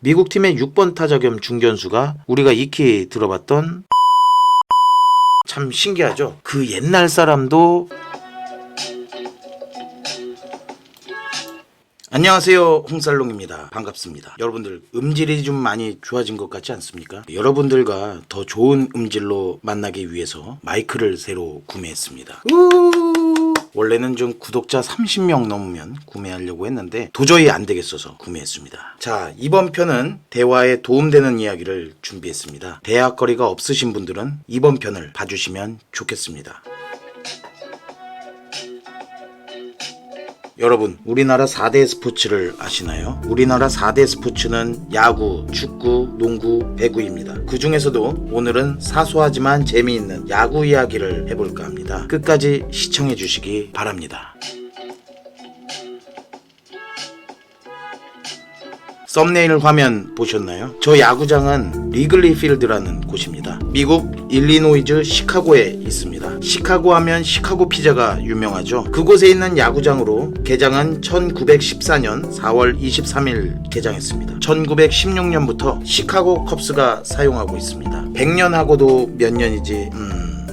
미국 팀의 6번 타자 겸 중견수가 우리가 익히 들어봤던 참 신기하죠. 그 옛날 사람도 안녕하세요, 홍살롱입니다. 반갑습니다. 여러분들 음질이 좀 많이 좋아진 것 같지 않습니까? 여러분들과 더 좋은 음질로 만나기 위해서 마이크를 새로 구매했습니다. 원래는 좀 구독자 30명 넘으면 구매하려고 했는데 도저히 안 되겠어서 구매했습니다. 자, 이번 편은 대화에 도움되는 이야기를 준비했습니다. 대화거리가 없으신 분들은 이번 편을 봐주시면 좋겠습니다. 여러분, 우리나라 4대 스포츠를 아시나요? 우리나라 4대 스포츠는 야구, 축구, 농구, 배구입니다. 그 중에서도 오늘은 사소하지만 재미있는 야구 이야기를 해볼까 합니다. 끝까지 시청해 주시기 바랍니다. 썸네일 화면 보셨나요? 저 야구장은 리글리 필드라는 곳입니다. 미국 일리노이주 시카고에 있습니다. 시카고 하면 시카고 피자가 유명하죠. 그곳에 있는 야구장으로 개장은 1914년 4월 23일 개장했습니다. 1916년부터 시카고 컵스가 사용하고 있습니다. 100년하고도 몇 년이지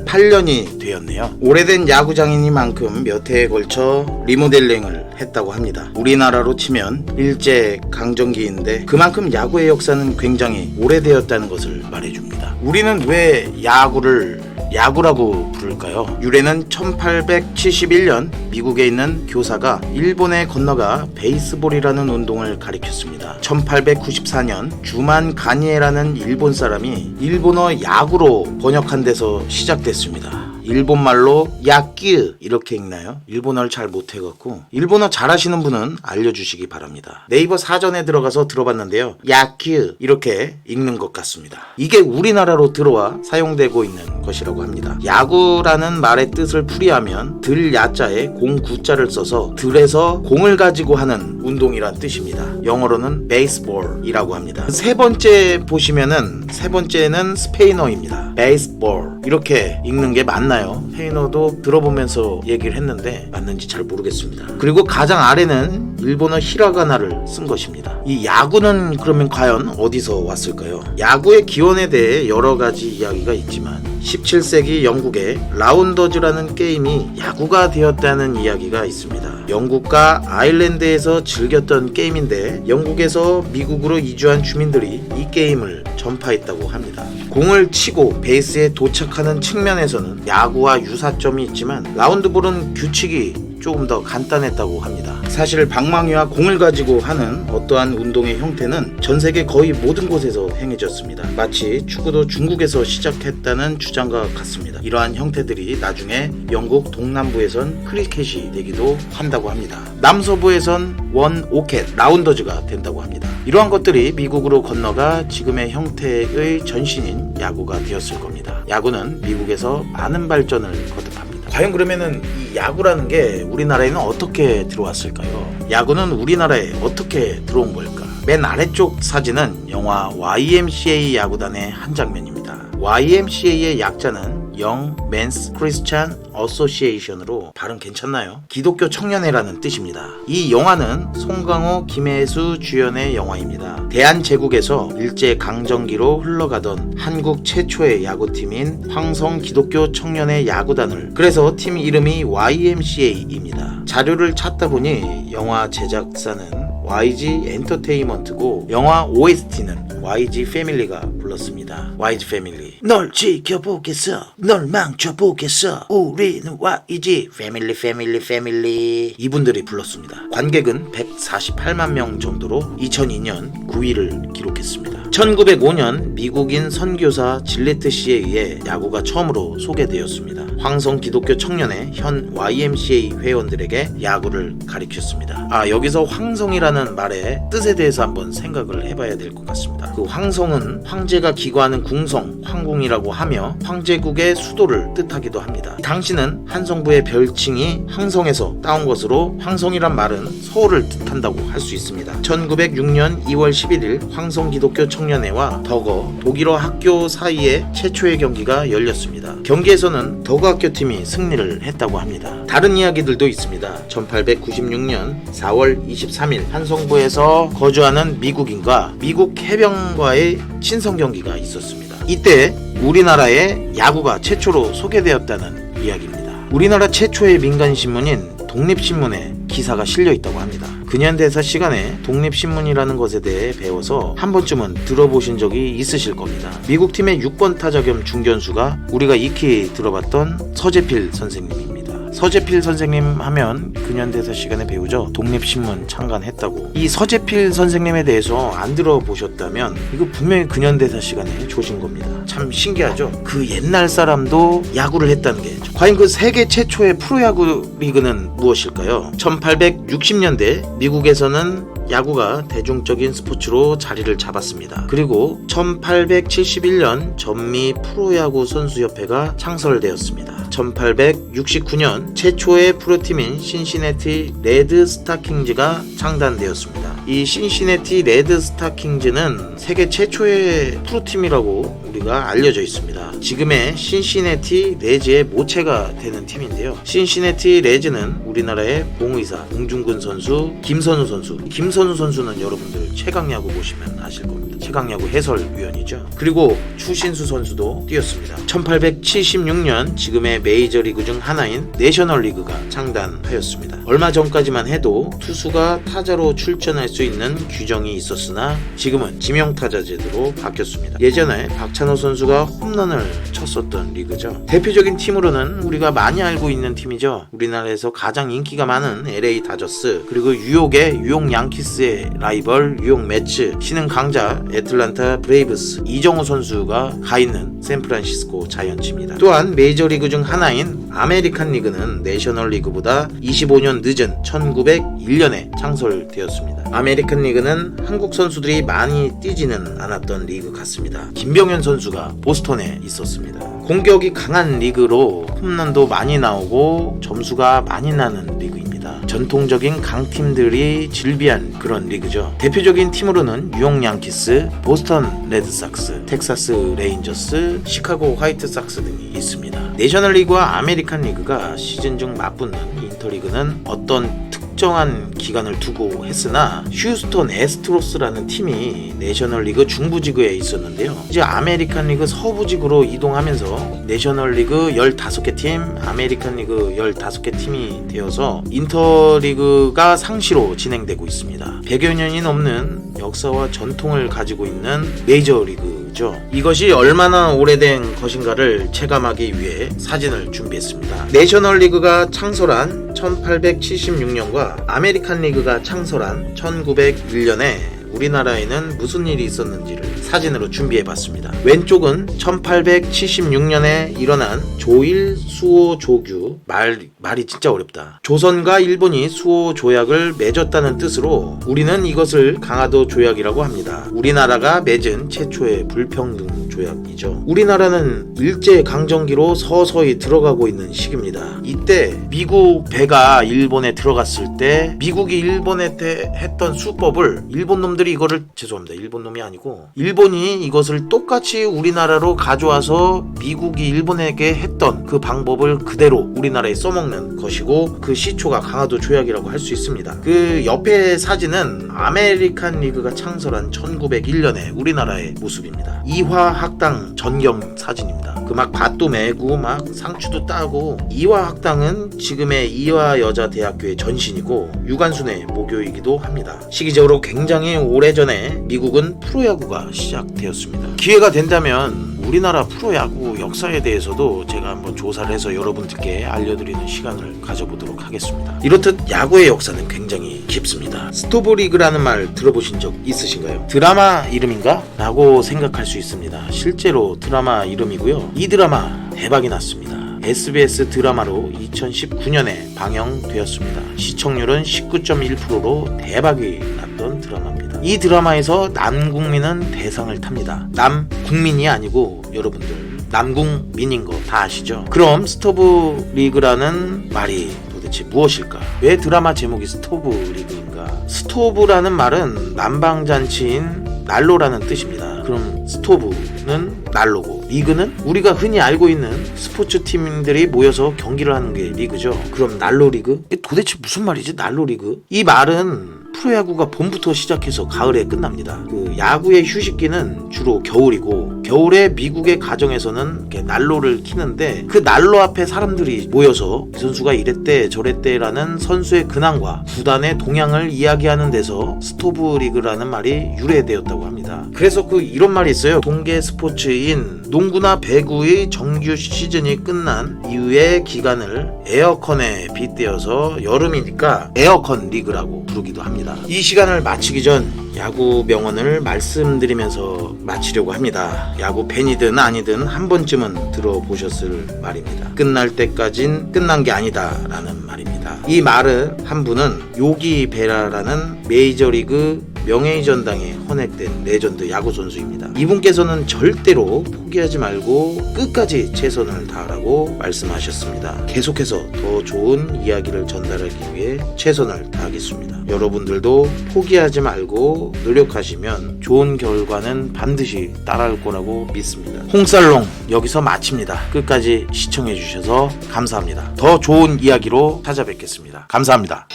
8년이 되었네요. 오래된 야구장이니만큼 몇 해에 걸쳐 리모델링을 했다고 합니다. 우리나라로 치면 일제 강점기인데 그만큼 야구의 역사는 굉장히 오래되었다는 것을 말해줍니다. 우리는 왜 야구를 야구라고 부를까요? 유래는 1871년 미국에 있는 교사가 일본에 건너가 베이스볼이라는 운동을 가리켰습니다. 1894년 주만 가니에라는 일본 사람이 일본어 야구로 번역한 데서 시작됐습니다. 일본말로 야끼 이렇게 읽나요? 일본어를 잘 못해갖고 일본어 잘하시는 분은 알려주시기 바랍니다. 네이버 사전에 들어가서 들어봤는데요. 야끼 이렇게 읽는 것 같습니다. 이게 우리나라로 들어와 사용되고 있는 것이라고 합니다. 야구라는 말의 뜻을 풀이하면 들 야자에 공 구자를 써서 들에서 공을 가지고 하는 운동이란 뜻입니다. 영어로는 베이스볼이라고 합니다. 세 번째 보시면은 세 번째는 스페인어입니다. 베이스볼 이렇게 읽는 게 맞나요? 스페인어도 들어보면서 얘기를 했는데 맞는지 잘 모르겠습니다. 그리고 가장 아래는 일본어 히라가나를 쓴 것입니다. 이 야구는 그러면 과연 어디서 왔을까요? 야구의 기원에 대해 여러 가지 이야기가 있지만 17세기 영국의 라운더즈라는 게임이 야구가 되었다는 이야기가 있습니다. 영국과 아일랜드에서 즐겼던 게임인데 영국에서 미국으로 이주한 주민들이 이 게임을 전파했다고 합니다. 공을 치고 베이스에 도착하는 측면에서는 야구와 유사점이 있지만 라운드볼은 규칙이 조금 더 간단했다고 합니다. 사실 방망이와 공을 가지고 하는 어떠한 운동의 형태는 전 세계 거의 모든 곳에서 행해졌습니다. 마치 축구도 중국에서 시작했다는 주장과 같습니다. 이러한 형태들이 나중에 영국 동남부에선 크리켓이 되기도 한다고 합니다. 남서부에선 원 오켓 라운더즈가 된다고 합니다. 이러한 것들이 미국으로 건너가 지금의 형태의 전신인 야구가 되었을 겁니다. 야구는 미국에서 많은 발전을 거듭합니다. 과연 그러면은 이 야구라는 게 우리나라에는 어떻게 들어왔을까요? 야구는 우리나라에 어떻게 들어온 걸까? 맨 아래쪽 사진은 영화 YMCA 야구단의 한 장면입니다. YMCA의 약자는 Young Men's Christian Association으로 발음 괜찮나요? 기독교 청년회라는 뜻입니다. 이 영화는 송강호, 김혜수 주연의 영화입니다. 대한제국에서 일제강점기로 흘러가던 한국 최초의 야구팀인 황성 기독교 청년회 야구단을 그래서 팀 이름이 YMCA입니다. 자료를 찾다 보니 영화 제작사는 YG 엔터테인먼트고 영화 OST는 YG 패밀리가 불렀습니다. YG 패밀리. 널 지켜보겠어. 널 망쳐보겠어. 우리는 YG 패밀리 패밀리 패밀리. 이분들이 불렀습니다. 관객은 148만 명 정도로 2002년 9위를 기록했습니다. 1905년 미국인 선교사 질레트 씨에 의해 야구가 처음으로 소개되었습니다. 황성 기독교 청년회 현 YMCA 회원들에게 야구를 가르쳤습니다. 여기서 황성이라는 말의 뜻에 대해서 한번 생각을 해봐야 될 것 같습니다. 그 황성은 황제가 기거하는 궁성, 황궁이라고 하며 황제국의 수도를 뜻하기도 합니다. 당시는 한성부의 별칭이 황성에서 따온 것으로 황성이란 말은 서울을 뜻한다 한다고 할 수 있습니다. 1906년 2월 11일 황성기독교 청년회와 덕어 독일어 학교 사이에 최초의 경기가 열렸습니다. 경기에서는 덕어 학교팀이 승리를 했다고 합니다. 다른 이야기들도 있습니다. 1896년 4월 23일 한성부에서 거주하는 미국인과 미국 해병과의 친선 경기가 있었습니다. 이때 우리나라의 야구가 최초로 소개되었다는 이야기입니다. 우리나라 최초의 민간신문인 독립신문에 기사가 실려 있다고 합니다. 근현대사 시간에 독립신문이라는 것에 대해 배워서 한 번쯤은 들어보신 적이 있으실 겁니다. 미국 팀의 6번 타자 겸 중견수가 우리가 익히 들어봤던 서재필 선생님입니다. 서재필 선생님 하면 근현대사 시간에 배우죠. 독립신문 창간했다고. 이 서재필 선생님에 대해서 안 들어보셨다면 이거 분명히 근현대사 시간에 조신 겁니다. 참 신기하죠. 그 옛날 사람도 야구를 했다는 게. 과연 그 세계 최초의 프로야구 리그는 무엇일까요? 1860년대 미국에서는 야구가 대중적인 스포츠로 자리를 잡았습니다. 그리고 1871년 전미 프로야구 선수협회가 창설되었습니다. 1869년 최초의 프로팀인 신시내티 레드 스타킹즈가 창단되었습니다. 이 신시내티 레드 스타킹즈는 세계 최초의 프로팀이라고 우리가 알려져 있습니다. 지금의 신시내티 레즈의 모체가 되는 팀인데요. 신시내티 레즈는 우리나라의 봉의사 봉중근 선수, 김선우 선수. 김선우 선수는 여러분들 최강야구 보시면 아실 겁니다. 최강야구 해설위원이죠. 그리고 추신수 선수도 뛰었습니다. 1876년 지금의 메이저리그 중 하나인 내셔널리그가 창단하였습니다. 얼마 전까지만 해도 투수가 타자로 출전할 수 있는 규정이 있었으나 지금은 지명타자제도로 바뀌었습니다. 예전에 박찬호 선수가 홈런을 쳤었던 리그죠. 대표적인 팀으로는 우리가 많이 알고 있는 팀이죠. 우리나라에서 가장 인기가 많은 LA 다저스, 그리고 뉴욕의 뉴욕 양키스의 라이벌 뉴욕 매츠, 신흥 강자 애틀란타 브레이브스 이정우 선수가 가 있는 샌프란시스코 자이언츠입니다. 또한 메이저리그 중 하나인 아메리칸 리그는 내셔널 리그보다 25년 늦은 1901년에 창설되었습니다. 아메리칸 리그는 한국 선수들이 많이 뛰지는 않았던 리그 같습니다. 김병현 선수가 보스턴에 있었습니다. 공격이 강한 리그로 홈런도 많이 나오고 점수가 많이 나는 리그입니다. 전통적인 강팀들이 질비한 그런 리그죠. 대표적인 팀으로는 뉴욕 양키스, 보스턴 레드삭스, 텍사스 레인저스, 시카고 화이트삭스 등이 있습니다. 내셔널리그와 아메리칸 리그가 시즌 중 맞붙는 인터리그는 어떤 특정한 기간을 두고 했으나 휴스턴 애스트로스라는 팀이 내셔널리그 중부지구에 있었는데요. 이제 아메리칸 리그 서부지구로 이동하면서 내셔널리그 15개 팀, 아메리칸 리그 15개 팀이 되어서 인터리그가 상시로 진행되고 있습니다. 100여 년이 넘는 역사와 전통을 가지고 있는 메이저리그죠. 이것이 얼마나 오래된 것인가를 체감하기 위해 사진을 준비했습니다. 내셔널리그가 창설한 1876년과 아메리칸 리그가 창설한 1901년에 우리나라에는 무슨 일이 있었는지를 사진으로 준비해봤습니다. 왼쪽은 1876년에 일어난 조일 수호 조규, 말이 진짜 어렵다. 조선과 일본이 수호 조약을 맺었다는 뜻으로 우리는 이것을 강화도 조약이라고 합니다. 우리나라가 맺은 최초의 불평등 조약이죠. 우리나라는 일제강점기로 서서히 들어가고 있는 시기입니다. 이때 미국 배가 일본에 들어갔을 때 미국이 일본에 했던 수법을 일본 놈들이 이거를, 죄송합니다, 일본 놈이 아니고 일본이 이것을 똑같이 우리나라로 가져와서 미국이 일본에게 했던 그 방법을 그대로 우리나라에 써먹는 것이고, 그 시초가 강화도 조약이라고 할 수 있습니다. 그 옆에 사진은 아메리칸 리그가 창설한 1901년의 우리나라의 모습입니다. 이화학당 전경 사진입니다. 그 막 밭도 메고 막 상추도 따고, 이화학당은 지금의 이화여자대학교의 전신이고 유관순의 모교이기도 합니다. 시기적으로 굉장히 오래전에 미국은 프로야구가 시작되었습니다. 기회가 된다면 우리나라 프로야구 역사에 대해서도 제가 한번 조사를 해서 여러분들께 알려드리는 시간을 가져보도록 하겠습니다. 이렇듯 야구의 역사는 굉장히 깊습니다. 스토브리그라는 말 들어보신 적 있으신가요? 드라마 이름인가? 라고 생각할 수 있습니다. 실제로 드라마 이름이고요. 이 드라마 대박이 났습니다. SBS 드라마로 2019년에 방영되었습니다. 시청률은 19.1%로 대박이 났던 드라마입니다. 이 드라마에서 남궁민은 대상을 탑니다. 남국민이 아니고 여러분들 남궁민인 거 다 아시죠? 그럼 스토브 리그라는 말이 도대체 무엇일까? 왜 드라마 제목이 스토브 리그인가 스토브라는 말은 난방잔치인 난로라는 뜻입니다. 그럼 스토브는 난로고, 리그는 우리가 흔히 알고 있는 스포츠 팀들이 모여서 경기를 하는 게 리그죠. 그럼 난로 리그? 이게 도대체 무슨 말이지, 난로 리그? 이 말은 프로야구가 봄부터 시작해서 가을에 끝납니다. 그 야구의 휴식기는 주로 겨울이고, 겨울에 미국의 가정에서는 이렇게 난로를 키는데, 그 난로 앞에 사람들이 모여서 이 선수가 이랬대 저랬대라는 선수의 근황과 구단의 동향을 이야기하는 데서 스토브 리그라는 말이 유래되었다고 합니다. 그래서 이런 말이 있어요. 동계 스포츠인 농구나 배구의 정규 시즌이 끝난 이후의 기간을 에어컨에 빗대어서 여름이니까 에어컨 리그라고 부르기도 합니다. 이 시간을 마치기 전 야구 명언을 말씀드리면서 마치려고 합니다. 야구 팬이든 아니든 한 번쯤은 들어보셨을 말입니다. 끝날 때까진 끝난 게 아니다 라는 말입니다. 이 말을 한 분은 요기 베라라는 메이저리그 명예의전당에 헌액된 레전드 야구 선수입니다. 이분께서는 절대로 포기하지 말고 끝까지 최선을 다하라고 말씀하셨습니다. 계속해서 더 좋은 이야기를 전달하기 위해 최선을 다하겠습니다. 여러분들도 포기하지 말고 노력하시면 좋은 결과는 반드시 따라올 거라고 믿습니다. 홍살롱 여기서 마칩니다. 끝까지 시청해 주셔서 감사합니다. 더 좋은 이야기로 찾아뵙겠습니다. 감사합니다.